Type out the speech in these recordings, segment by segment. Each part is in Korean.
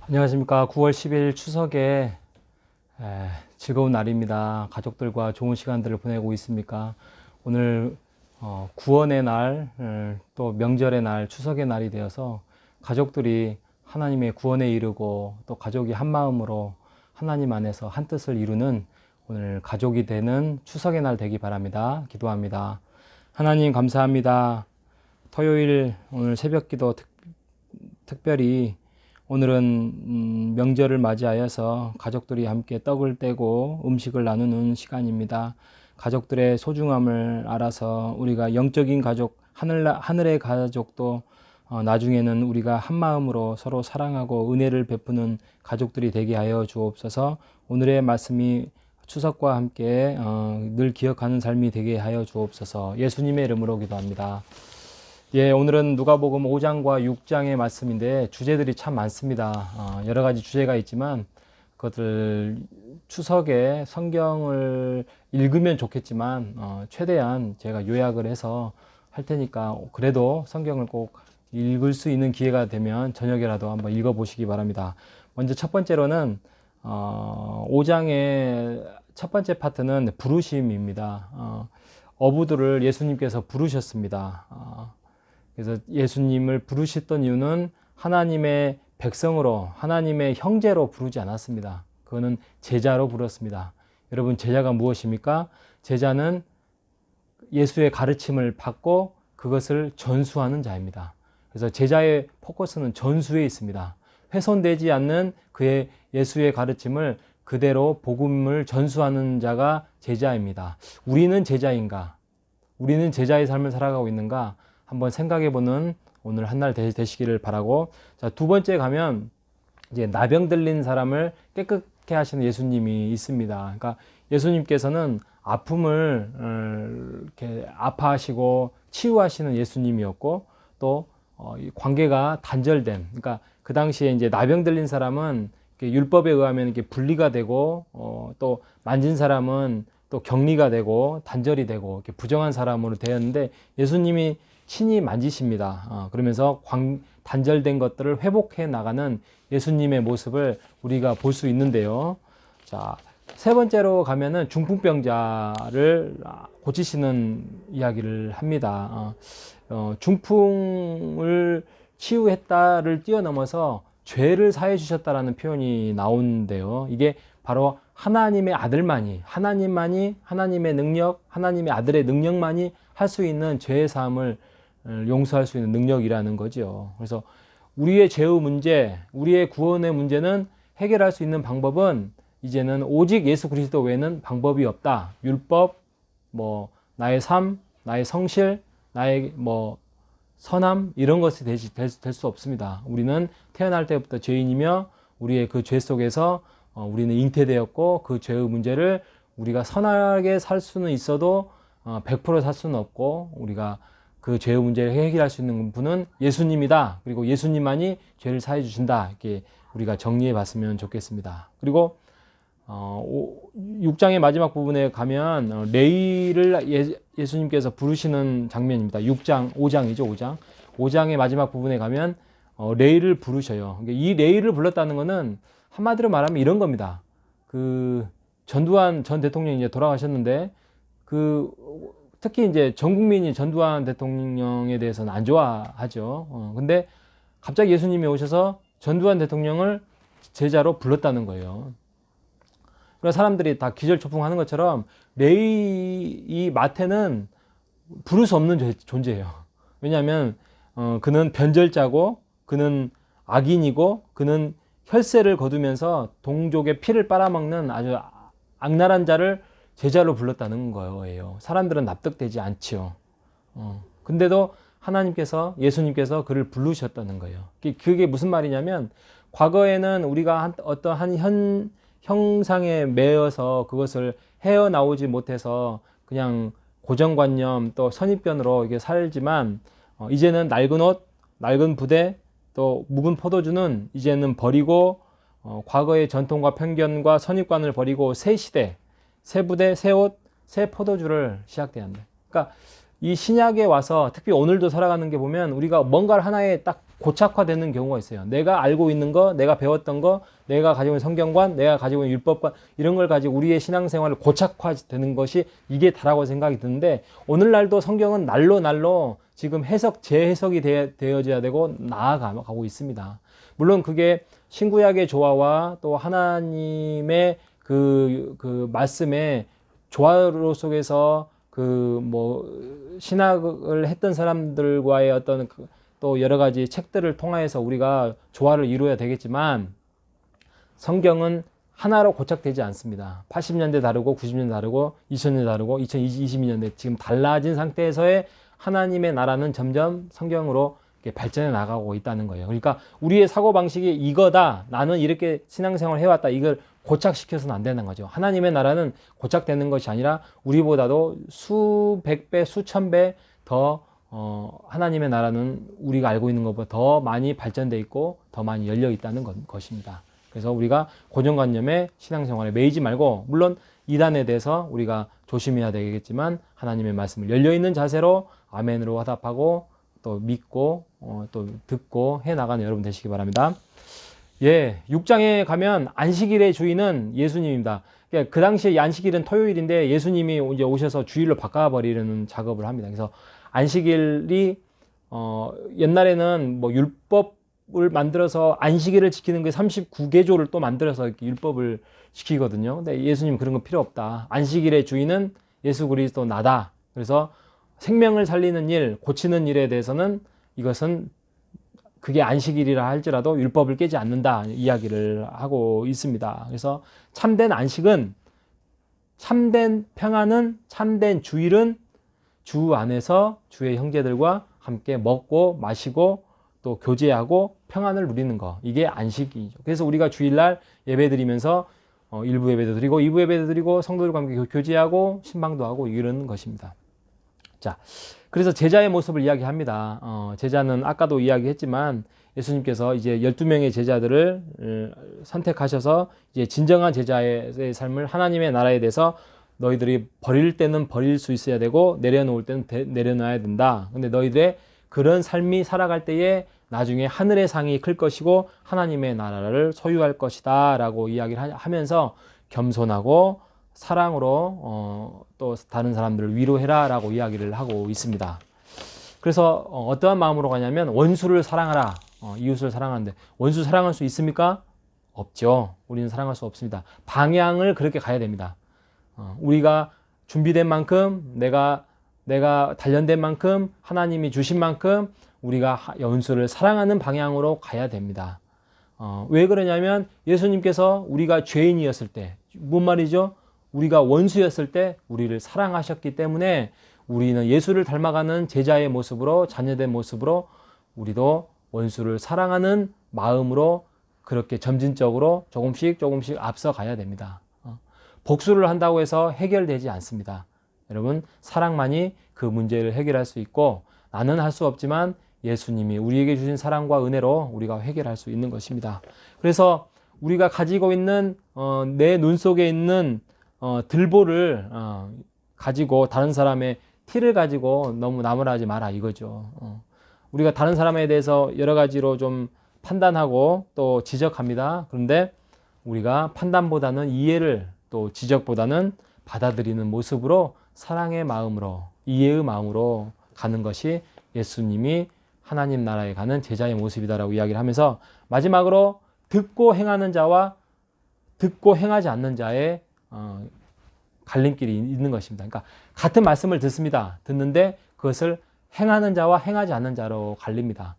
안녕하십니까. 9월 10일 추석에 즐거운 날입니다. 가족들과 좋은 시간들을 보내고 있습니까? 오늘 구원의 날, 또 명절의 날, 추석의 날이 되어서 가족들이 하나님의 구원에 이르고 또 가족이 한 마음으로 하나님 안에서 한 뜻을 이루는 오늘 가족이 되는 추석의 날 되기 바랍니다. 기도합니다. 하나님 감사합니다. 토요일 오늘 새벽기도 특별히 오늘은 명절을 맞이하여서 가족들이 함께 떡을 떼고 음식을 나누는 시간입니다. 가족들의 소중함을 알아서 우리가 영적인 가족, 하늘의 가족도 나중에는 우리가 한 마음으로 서로 사랑하고 은혜를 베푸는 가족들이 되게 하여 주옵소서. 오늘의 말씀이 추석과 함께 늘 기억하는 삶이 되게 하여 주옵소서. 예수님의 이름으로 기도합니다. 예, 오늘은 누가복음 5장과 6장의 말씀인데 주제들이 참 많습니다. 여러 가지 주제가 있지만 그것들 추석에 성경을 읽으면 좋겠지만 최대한 제가 요약을 해서 할 테니까 그래도 성경을 꼭 읽을 수 있는 기회가 되면 저녁에라도 한번 읽어보시기 바랍니다. 먼저 첫 번째로는 5장의 첫 번째 파트는 부르심입니다. 어부들을 예수님께서 부르셨습니다. 그래서 예수님을 부르셨던 이유는 하나님의 백성으로, 하나님의 형제로 부르지 않았습니다. 그거는 제자로 불렀습니다. 여러분, 제자가 무엇입니까? 제자는 예수의 가르침을 받고 그것을 전수하는 자입니다. 그래서 제자의 포커스는 전수에 있습니다. 훼손되지 않는 그의 예수의 가르침을 그대로 복음을 전수하는 자가 제자입니다. 우리는 제자인가? 우리는 제자의 삶을 살아가고 있는가? 한번 생각해보는 오늘 한 날 되시기를 바라고, 자, 두 번째 가면 이제 나병 들린 사람을 깨끗게 하시는 예수님이 있습니다. 그러니까 예수님께서는 아픔을 이렇게 아파하시고 치유하시는 예수님이었고, 또 관계가 단절된, 그러니까 그 당시에 이제 나병 들린 사람은 율법에 의하면 이렇게 분리가 되고, 또 만진 사람은 또 격리가 되고 단절이 되고 이렇게 부정한 사람으로 되었는데 예수님이 친히 만지십니다. 그러면서 단절된 것들을 회복해 나가는 예수님의 모습을 우리가 볼 수 있는데요. 자, 세 번째로 가면은 중풍병자를 고치시는 이야기를 합니다. 중풍을 치유했다를 뛰어넘어서 죄를 사해 주셨다라는 표현이 나오는데요. 이게 바로 하나님의 아들만이, 하나님의 능력, 하나님의 아들의 능력만이 할 수 있는 죄의 사함을 용서할 수 있는 능력이라는 거죠. 그래서 우리의 죄의 문제, 우리의 구원의 문제는 해결할 수 있는 방법은 이제는 오직 예수 그리스도 외에는 방법이 없다. 율법, 나의 삶, 나의 성실, 나의 선함, 이런 것이 될 수 없습니다. 우리는 태어날 때부터 죄인이며 우리의 그 죄 속에서 우리는 잉태되었고 그 죄의 문제를 우리가 선하게 살 수는 있어도 100% 살 수는 없고 우리가 그 죄의 문제를 해결할 수 있는 분은 예수님이다. 그리고 예수님만이 죄를 사해 주신다. 이렇게 우리가 정리해 봤으면 좋겠습니다. 그리고 6장의 마지막 부분에 가면 레위를 예수님께서 부르시는 장면입니다. 5장이죠, 5장. 5장의 마지막 부분에 가면 레위를 부르셔요. 이 레위를 불렀다는 것은 한마디로 말하면 이런 겁니다. 그 전두환 전 대통령이 이제 돌아가셨는데 특히 이제 전 국민이 전두환 대통령에 대해서는 안 좋아하죠. 근데 갑자기 예수님이 오셔서 전두환 대통령을 제자로 불렀다는 거예요. 그래서 사람들이 다 기절초풍하는 것처럼 이 마태는 부를 수 없는 존재예요. 왜냐하면 그는 변절자고 그는 악인이고 그는 혈세를 거두면서 동족의 피를 빨아먹는 아주 악랄한 자를 제자로 불렀다는 거예요. 사람들은 납득되지 않지요. 근데도 예수님께서 그를 부르셨다는 거예요. 그게 무슨 말이냐면 과거에는 우리가 어떠한 형상에 매여서 그것을 헤어나오지 못해서 그냥 고정관념 또 선입견으로 이게 살지만 이제는 낡은 옷, 낡은 부대 또 묵은 포도주는 이제는 버리고 과거의 전통과 편견과 선입관을 버리고 새 시대, 새 부대, 새 옷, 새 포도주를 시작돼야 한다. 그러니까 이 신약에 와서 특히 오늘도 살아가는 게 보면 우리가 뭔가를 하나에 딱 고착화되는 경우가 있어요. 내가 알고 있는 거, 내가 배웠던 거, 내가 가지고 있는 성경관, 내가 가지고 있는 율법관, 이런 걸 가지고 우리의 신앙생활을 고착화되는 것이 이게 다라고 생각이 드는데, 오늘날도 성경은 날로 지금 재해석이 되어져야 되고 나아가고 있습니다. 물론 그게 신구약의 조화와 또 하나님의 그 말씀의 조화로 속에서 신학을 했던 사람들과의 어떤 또 여러 가지 책들을 통하여서 우리가 조화를 이루어야 되겠지만, 성경은 하나로 고착되지 않습니다. 80년대 다르고 90년대 다르고 2000년대 다르고 2022년대 지금 달라진 상태에서의 하나님의 나라는 점점 성경으로 발전해 나가고 있다는 거예요. 그러니까 우리의 사고방식이 이거다, 나는 이렇게 신앙생활을 해왔다, 이걸 고착시켜서는 안 되는 거죠. 하나님의 나라는 고착되는 것이 아니라 우리보다도 수백 배, 수천 배 더 하나님의 나라는 우리가 알고 있는 것보다 더 많이 발전되어 있고 더 많이 열려 있다는 것입니다. 그래서 우리가 고정관념에 신앙생활에 매이지 말고, 물론 이단에 대해서 우리가 조심해야 되겠지만 하나님의 말씀을 열려있는 자세로 아멘으로 화답하고 또 믿고 또 듣고 해나가는 여러분 되시기 바랍니다. 예, 6장에 가면 안식일의 주인은 예수님입니다. 그러니까 그 당시에 안식일은 토요일인데 예수님이 이제 오셔서 주일로 바꿔버리는 작업을 합니다. 그래서 안식일이 옛날에는 율법을 만들어서 안식일을 지키는 그 39개조를 또 만들어서 이렇게 율법을 지키거든요. 근데 예수님 그런 거 필요 없다. 안식일의 주인은 예수 그리스도 나다. 그래서 생명을 살리는 일, 고치는 일에 대해서는 이것은 그게 안식일이라 할지라도 율법을 깨지 않는다 이야기를 하고 있습니다. 그래서 참된 안식은, 참된 평안은, 참된 주일은 주 안에서 주의 형제들과 함께 먹고 마시고 또 교제하고 평안을 누리는 거, 이게 안식이죠. 그래서 우리가 주일날 예배 드리면서 1부 예배도 드리고 2부 예배도 드리고 성도들과 함께 교제하고 신방도 하고 이런 것입니다. 자, 그래서 제자의 모습을 이야기합니다. 제자는 아까도 이야기했지만 예수님께서 이제 12명의 제자들을 선택하셔서 이제 진정한 제자의 삶을, 하나님의 나라에 대해서 너희들이 버릴 때는 버릴 수 있어야 되고 내려놓을 때는 내려놔야 된다. 근데 너희들의 그런 삶이 살아갈 때에 나중에 하늘의 상이 클 것이고 하나님의 나라를 소유할 것이다 라고 이야기를 하면서 겸손하고 사랑으로 또 다른 사람들을 위로해라 라고 이야기를 하고 있습니다. 그래서 어떠한 마음으로 가냐면 원수를 사랑하라, 이웃을 사랑하는데 원수 사랑할 수 있습니까? 없죠. 우리는 사랑할 수 없습니다. 방향을 그렇게 가야 됩니다. 우리가 준비된 만큼, 내가 단련된 만큼, 하나님이 주신 만큼 우리가 원수를 사랑하는 방향으로 가야 됩니다. 왜 그러냐면 예수님께서 우리가 죄인이었을 때, 뭔 말이죠? 우리가 원수였을 때 우리를 사랑하셨기 때문에 우리는 예수를 닮아가는 제자의 모습으로, 자녀된 모습으로 우리도 원수를 사랑하는 마음으로 그렇게 점진적으로 조금씩 앞서가야 됩니다. 복수를 한다고 해서 해결되지 않습니다. 여러분, 사랑만이 그 문제를 해결할 수 있고, 나는 할 수 없지만 예수님이 우리에게 주신 사랑과 은혜로 우리가 해결할 수 있는 것입니다. 그래서 우리가 가지고 있는 내 눈 속에 있는 들보를 가지고 다른 사람의 티를 가지고 너무 나무라지 마라 이거죠. 우리가 다른 사람에 대해서 여러 가지로 좀 판단하고 또 지적합니다. 그런데 우리가 판단보다는 이해를, 또 지적보다는 받아들이는 모습으로 사랑의 마음으로, 이해의 마음으로 가는 것이 예수님이 하나님 나라에 가는 제자의 모습이다라고 이야기를 하면서, 마지막으로 듣고 행하는 자와 듣고 행하지 않는 자의 갈림길이 있는 것입니다. 그러니까 같은 말씀을 듣습니다. 듣는데 그것을 행하는 자와 행하지 않는 자로 갈립니다.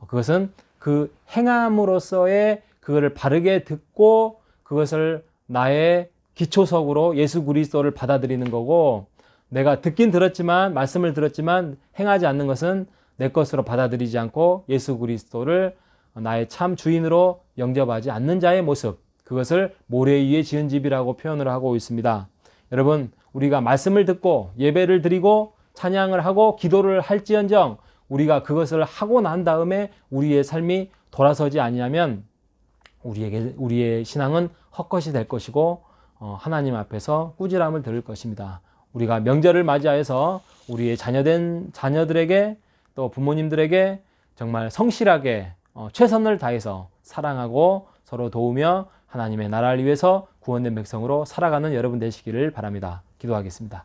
그것은 그 행함으로써의 그것을 바르게 듣고 그것을 나의 기초석으로 예수 그리스도를 받아들이는 거고, 내가 듣긴 들었지만, 말씀을 들었지만 행하지 않는 것은 내 것으로 받아들이지 않고 예수 그리스도를 나의 참 주인으로 영접하지 않는 자의 모습, 그것을 모래 위에 지은 집이라고 표현을 하고 있습니다. 여러분, 우리가 말씀을 듣고 예배를 드리고 찬양을 하고 기도를 할지언정 우리가 그것을 하고 난 다음에 우리의 삶이 돌아서지 아니하면 우리의 신앙은 헛것이 될 것이고 하나님 앞에서 꾸지람을 들을 것입니다. 우리가 명절을 맞이하여서 우리의 자녀된 자녀들에게 또 부모님들에게 정말 성실하게 최선을 다해서 사랑하고 서로 도우며 하나님의 나라를 위해서 구원된 백성으로 살아가는 여러분 되시기를 바랍니다. 기도하겠습니다.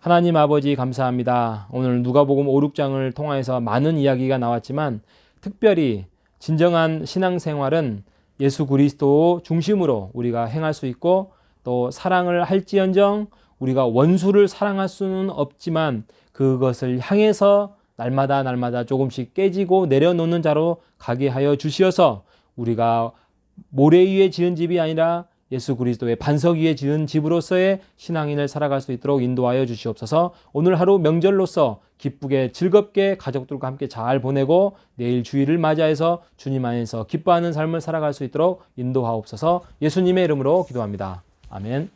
하나님 아버지 감사합니다. 오늘 누가복음 5, 6장을 통하여서 많은 이야기가 나왔지만 특별히 진정한 신앙생활은 예수 그리스도 중심으로 우리가 행할 수 있고 또 사랑을 할지언정 우리가 원수를 사랑할 수는 없지만 그것을 향해서 날마다 조금씩 깨지고 내려놓는 자로 가게 하여 주시어서 우리가 모래 위에 지은 집이 아니라 예수 그리스도의 반석 위에 지은 집으로서의 신앙인을 살아갈 수 있도록 인도하여 주시옵소서. 오늘 하루 명절로서 기쁘게 즐겁게 가족들과 함께 잘 보내고 내일 주일을 맞이해서 주님 안에서 기뻐하는 삶을 살아갈 수 있도록 인도하옵소서. 예수님의 이름으로 기도합니다. 아멘.